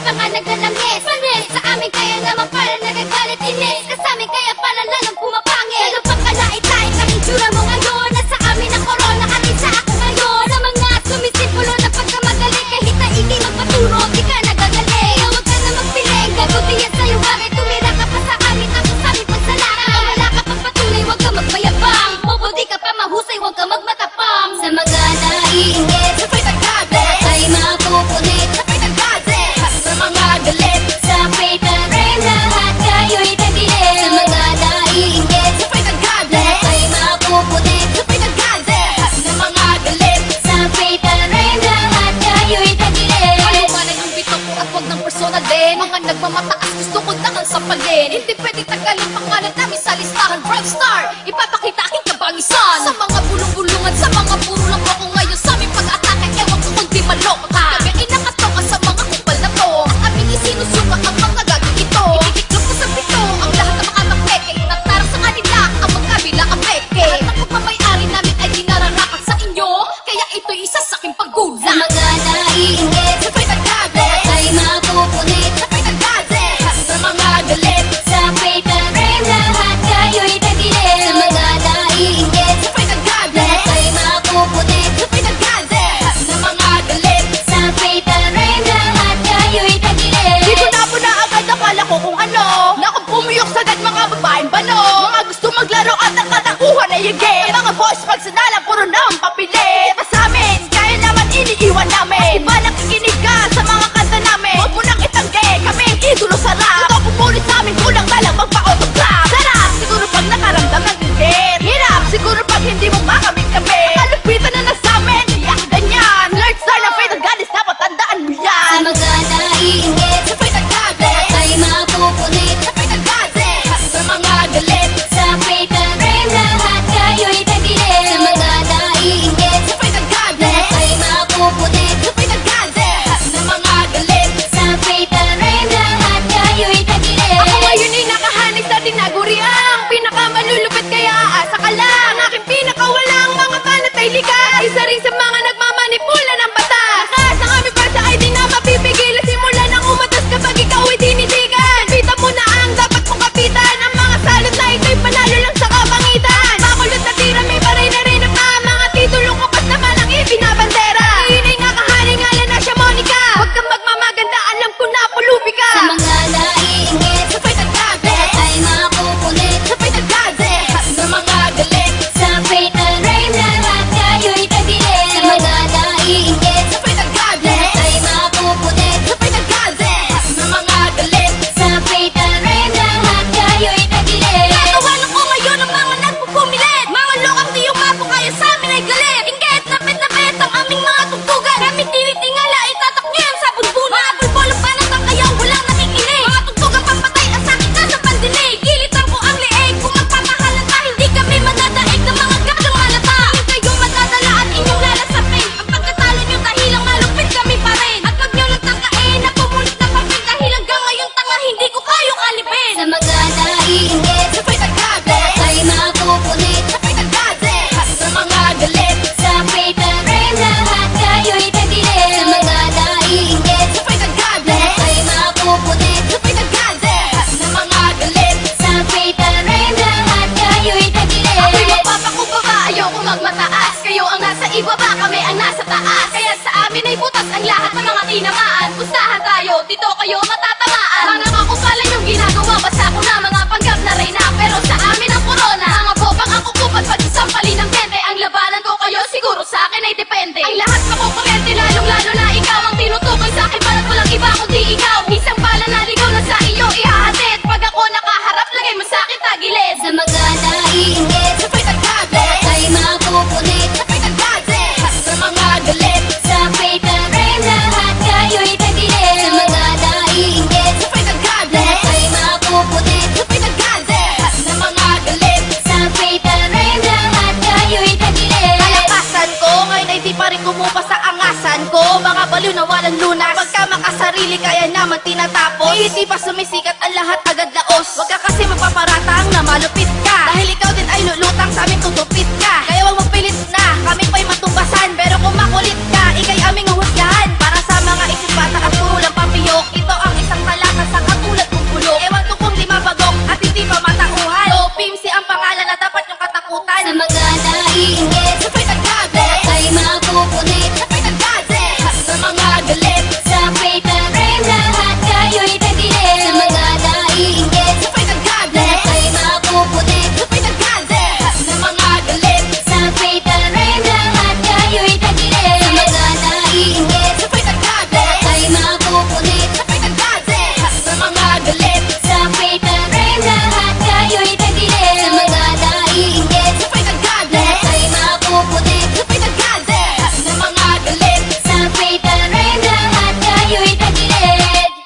pa nga naglalangis. Panis, sa amin kaya naman pala nagagalit inis. Kasamin kaya pala lalong pumapangit. Lalo pang kalait-lait ang itsura mo ngayon. Nasa amin ang corona, amin sa ako ngayon. Sa mga sumisipulo na pagkamagaling, kahit na hindi magpaturo, di ka nagagaling. Kaya huwag ka na magpiling, gaguti yan sa'yo. Bakit tumira ka pa sa amin, ako sa'min pagsalakan. Wala ka pang patunay, huwag ka magmayabang. Bobo di ka pa mahusay, huwag ka magmatapang. Sa mga naiingit, sabay nagkagalit, ay mapupunit, sabay nagkagalit. Sa mga galit, sa fatal frame, lahat kayo'y tagilid. Sa mga naiingit, sabay nagkagalit, ay mapupunit, sabay nagkagalit. Sa mga galit, sa fatal frame, lahat kayo'y tagilid. Aliwanag ang bito ko at huwag ng personal din. Mga nagmamataas, gusto ko nakang sapalin. Hindi pwede tagalin pangalan namin sa listahan. Rockstar, ipapakita aking kabangisan. Sa mga bulong-bulungan, sa mga puro lang ako ngayon. Sa aming pag-atake, ewan ko kung di maloko ka. Kami ay nakatoka sa mga kupal na to. Ang aming isinusuka ang mga gagawin ito. Itiklop ko sa pito, ang lahat ng mga mapeke. Itatara sa kanila, ang magkabila ang peke. Lahat ng pagmamayari namin ay dinararapat sa inyo. Kaya ito'y isa sa aking paggulang. Sa mga naiingit, sabay nagkagalit, ay mapupunit, sabay nagkagalit. Sa mga galit, sa fatal frame, lahat kayo'y tagilid. Sa mga naiingit, sabay nagkagalit, ay mapupunit, sabay nagkagalit. Sa mga galit, sa fatal frame, lahat kayo'y tagilid. Dito na po na agad akala ko kung ano. Naku, pumiyok sagad mga babaeng bano. Mga gusto maglaro at ang katakuhan ay higit. Mga boys pag sanalang puro na ang papilit. Pa sa amin, kaya naman iniiwan namin. Iba nakikinig ka sa mga kanta namin. Huwag mo nang itangge, kami ang idolo sa rap. Ito pupulit sa amin, kulang na lang magpa-autograph. Sarap, siguro pag nakaramdam ng gigit. Hirap, siguro pag hindi mo pa kami-kami. Kalupitan na na sa amin, iyak ganyan. Lord Star na fatal goddess, dapat tandaan mo yan. Sa mga naiingit, Sabay nagkagalit, ay mapupunit, sabay nagkagalit. sa mga galit, sa fatal frame, lahat kayo'y tagilid. Sa mga naiingit, Sabay nagkagalit, ay mapupunit, sabay nagkagalit. sa mga galit, sa fatal frame, lahat kayo'y tagilid. Ako ngayon ay nakahanis sa tinaguriang pinakamalulupit kaya aasa ka lang. Ang aking pinakawalang mga banat ay likas. Isa rin sa mga nagmamanipula ng batas. Lakas ang aming bansa ay di na mapipigil. Simula nang umatas kapag ikaw ay tinitigan. Pita mo na ang dapat mong kapitan. Ang mga salot na ito'y panalo lang sa kabangitan. Makulot na tira may baray na rin ang mga titulong kapat naman ang ibinabandera. Iyon ay nakahaning ngalan na siya Monica. Huwag kang magmamaganda, alam ko na pulubi ka. Sa mga naiingit, Sabay nagkagalit, ay mapupunit, sabay nagkagalit. sa mga galit, sa fatal frame, lahat kayo'y tagilid. Sa mga naiingit, Sabay nagkagalit, ay mapupunit, sabay nagkagalit. sa mga galit, sa fatal frame, lahat kayo'y tagilid. Natawanan ko ngayon ang mga nagpupumilit. Mga lokang di yung mapo kaya sa amin ay galit. Inggit, napit ang aming mga tugtugan. Kami tinitingala, itatak niya ang sabon buna. Mga bulbolong panat ang kaya walang nakikinig. Mga tugtugan papatay at sakit ka sa pandinig. Gilitan ko ang leeg kung magpamahalan ka. Hindi kami madadaig ng mga gagang malata. Hindi kayo madadala at inyong lalasapin. Ang pagkatalo nyo dahilang malupit kami pa rin. At wag nyo lang tangkain na pumulit na papel dahil hanggang ngayon tanga hindi ko kayo kalipin. Sa mga naiingit, Sabay nagkagalit, ay mapupunit, sabay nagkagalit. sa mga galit, sa fatal frame, lahat kayo'y tagilid. Sa mga naiingit, Sabay nagkagalit, ay mapupunit, sabay nagkagalit. sa mga galit, sa fatal frame, lahat kayo'y tagilid. Ako'y magpapakubaba, ayoko magmataas. Kayo ang nasa ibaba, kami ang nasa taas. Kaya sa amin ay butas ang lahat ng mga tinamaan. Pustahan tayo, dito kayo matatamaan. Mga kakupalan yung ginagawa, basta ko na mga panggap na reyna. Pero sa amin ang corona, mga bobang ang kukupat pag isampalin ng bente. Ang labanan ko kayo, siguro sa akin ay depende. Ang lahat makukurente, lalong-lalo na ikaw ang tinutukoy sa akin. Parang walang iba kundi ikaw. Isang bala na ligaw na sa iyo ihahatid. Pag ako nakaharap, lagay mo sa akin tagilid. Sa mga naiingit, Sabay nagkagalit, ay mapupunit, sabay nagkagalit. sa mga galit, sa fatal frame, lahat kayo'y tagilid. Sa mga naiingit, Sabay nagkagalit, ay mapupunit, sabay nagkagalit. sa mga galit, sa fatal frame, lahat kayo'y tagilid. Kalakasan ko, ngayon ay di pa rin kumupa sa angasan ko. Mga baliw na walang lunas. Pagka makasarili, kaya naman tinatapos. Hindi pa sumisikat ang lahat agad laos. Huwag ka kasi magpaparatang na malupit ka.